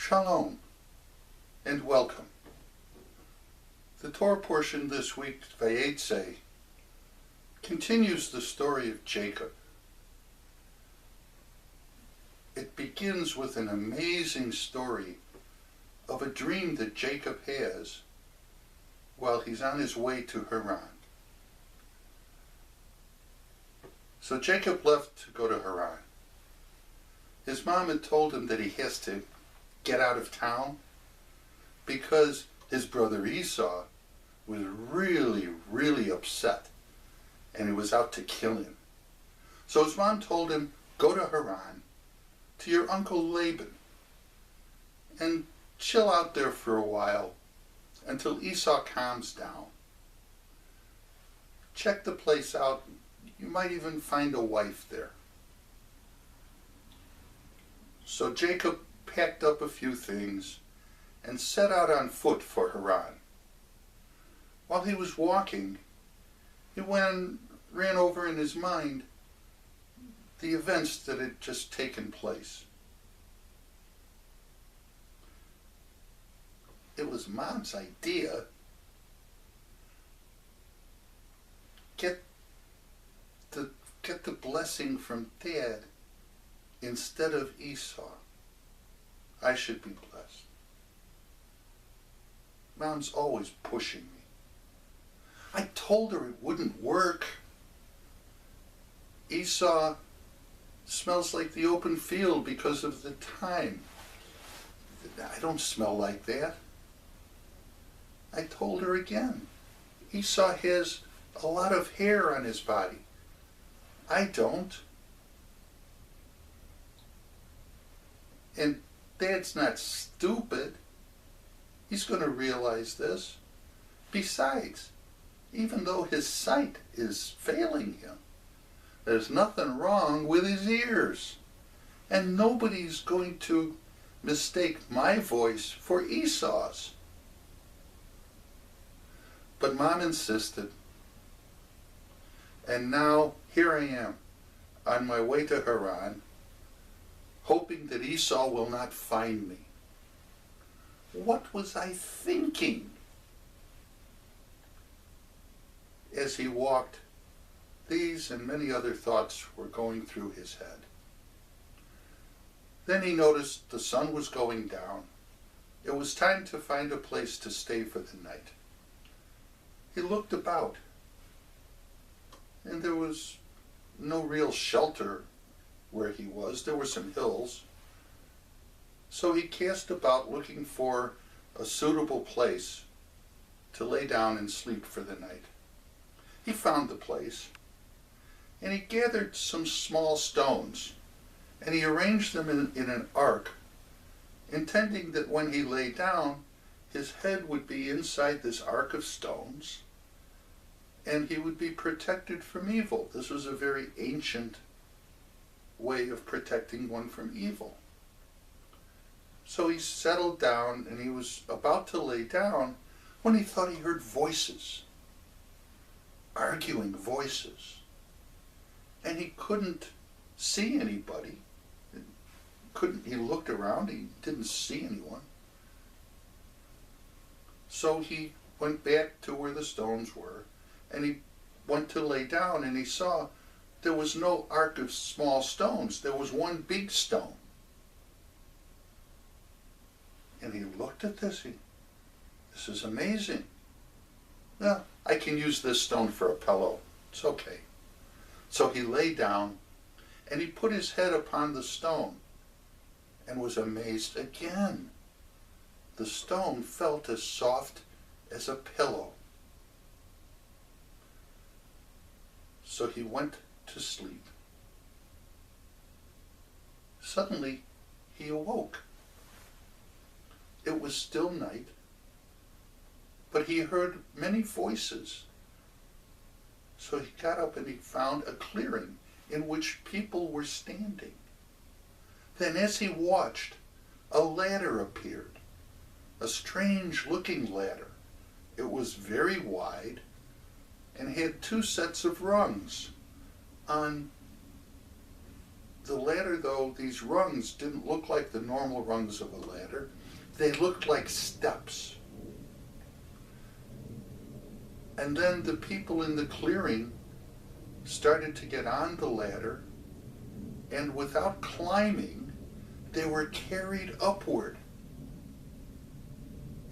Shalom and welcome. The Torah portion this week, VaYetse, continues the story of Jacob. It begins with an amazing story of a dream that Jacob has while he's on his way to Haran. So Jacob left to go to Haran. His mom had told him that he has to get out of town because his brother Esau was really upset and he was out to kill him. So his mom told him, go to Haran to your uncle Laban and chill out there for a while until Esau calms down. Check the place out. You might even find a wife there. So Jacob packed up a few things and set out on foot for Haran. While he was walking, he ran over in his mind the events that had just taken place. It was Mom's idea. Get the blessing from Dad instead of Esau. I should be blessed. Mom's always pushing me. I told her it wouldn't work. Esau smells like the open field because of the time. I don't smell like that. I told her again. Esau has a lot of hair on his body. I don't. And Dad's not stupid. He's going to realize this. Besides, even though his sight is failing him, there's nothing wrong with his ears. And nobody's going to mistake my voice for Esau's. But Mom insisted. And now here I am on my way to Haran, hoping that Esau will not find me. What was I thinking? As he walked, these and many other thoughts were going through his head. Then he noticed the sun was going down. It was time to find a place to stay for the night. He looked about, and there was no real shelter where he was. There were some hills. So he cast about looking for a suitable place to lay down and sleep for the night. He found the place, and he gathered some small stones, and he arranged them in an ark, intending that when he lay down, his head would be inside this ark of stones, and he would be protected from evil. This was a very ancient way of protecting one from evil. So he settled down, and he was about to lay down when he thought he heard voices, arguing voices. And he couldn't see anybody. He looked around, he didn't see anyone. So he went back to where the stones were, and he went to lay down, and he saw there was no ark of small stones. There was one big stone. And he looked at this. This is amazing. Well, I can use this stone for a pillow. It's okay. So he lay down, and he put his head upon the stone and was amazed again. The stone felt as soft as a pillow. So he went to sleep. Suddenly, he awoke. It was still night, but he heard many voices. So he got up and he found a clearing in which people were standing. Then as he watched, a ladder appeared, a strange-looking ladder. It was very wide and had two sets of rungs. On The ladder, though, these rungs didn't look like the normal rungs of a ladder. They looked like steps. And then the people in the clearing started to get on the ladder, and without climbing, they were carried upward.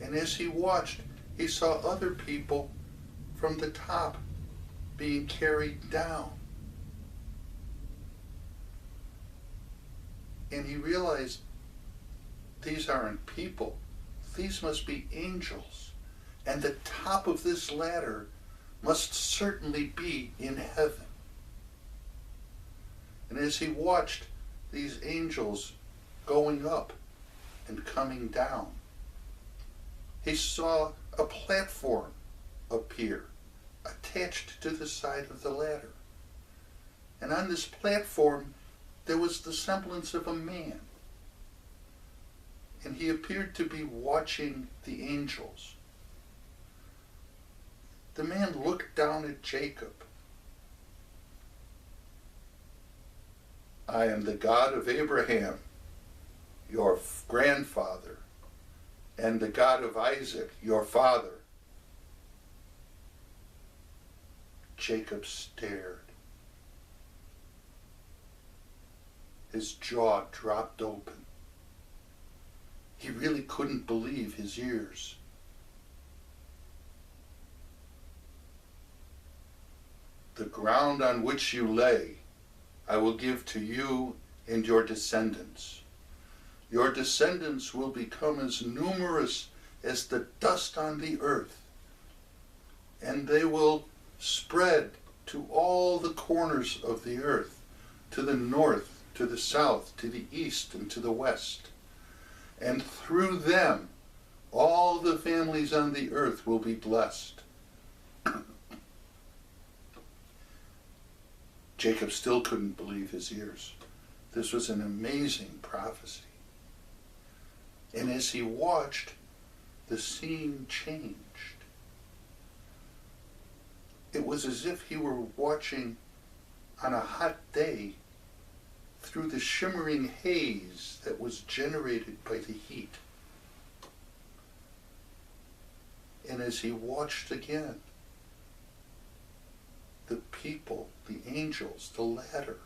And as he watched, he saw other people from the top being carried down. And he realized these aren't people. These must be angels. And the top of this ladder must certainly be in heaven. And as he watched these angels going up and coming down, he saw a platform appear attached to the side of the ladder. And on this platform there was the semblance of a man. And he appeared to be watching the angels. The man looked down at Jacob. "I am the God of Abraham, your grandfather, and the God of Isaac, your father." Jacob stared. His jaw dropped open. He really couldn't believe his ears. "The ground on which you lay, I will give to you and your descendants. Your descendants will become as numerous as the dust on the earth, and they will spread to all the corners of the earth, to the north, to the south, to the east, and to the west. And through them, all the families on the earth will be blessed." Jacob still couldn't believe his ears. This was an amazing prophecy. And as he watched, the scene changed. It was as if he were watching on a hot day through the shimmering haze that was generated by the heat. And as he watched again, the people, the angels, the ladder,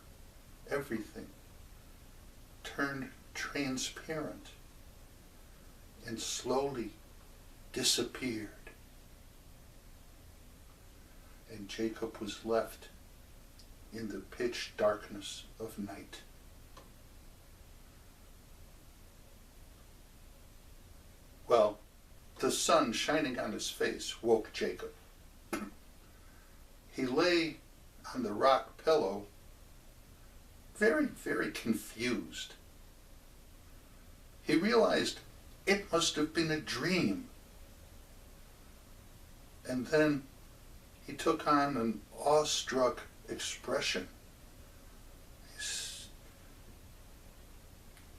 everything turned transparent and slowly disappeared. And Jacob was left in the pitch darkness of night. Well, the sun shining on his face woke Jacob. He lay on the rock pillow, very, very confused. He realized it must have been a dream. And then he took on an awestruck expression.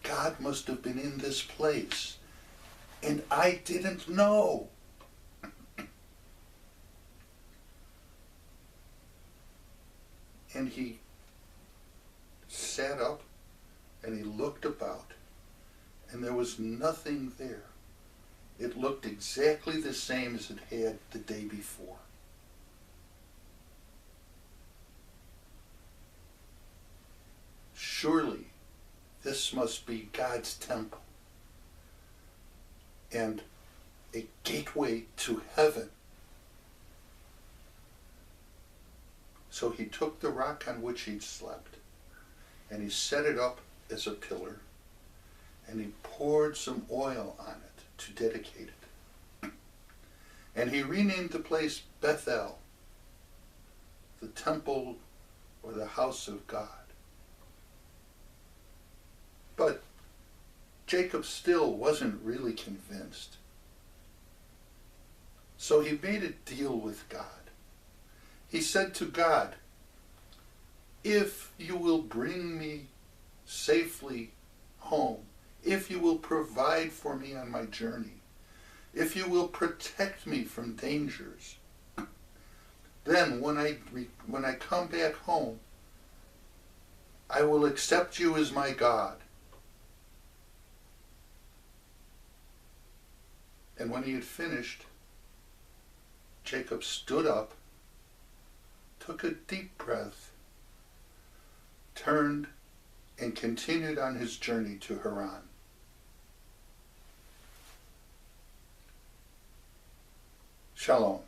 God must have been in this place, and I didn't know. And he sat up and he looked about, and there was nothing there. It looked exactly the same as it had the day before. Surely this must be God's temple and a gateway to heaven. So he took the rock on which he'd slept and he set it up as a pillar, and he poured some oil on it to dedicate it. And he renamed the place Bethel, the temple or the house of God. But Jacob still wasn't really convinced. So he made a deal with God. He said to God, "If you will bring me safely home, if you will provide for me on my journey, if you will protect me from dangers, then when I come back home, I will accept you as my God. And when he had finished, Jacob stood up, took a deep breath, turned, and continued on his journey to Haran. Shalom.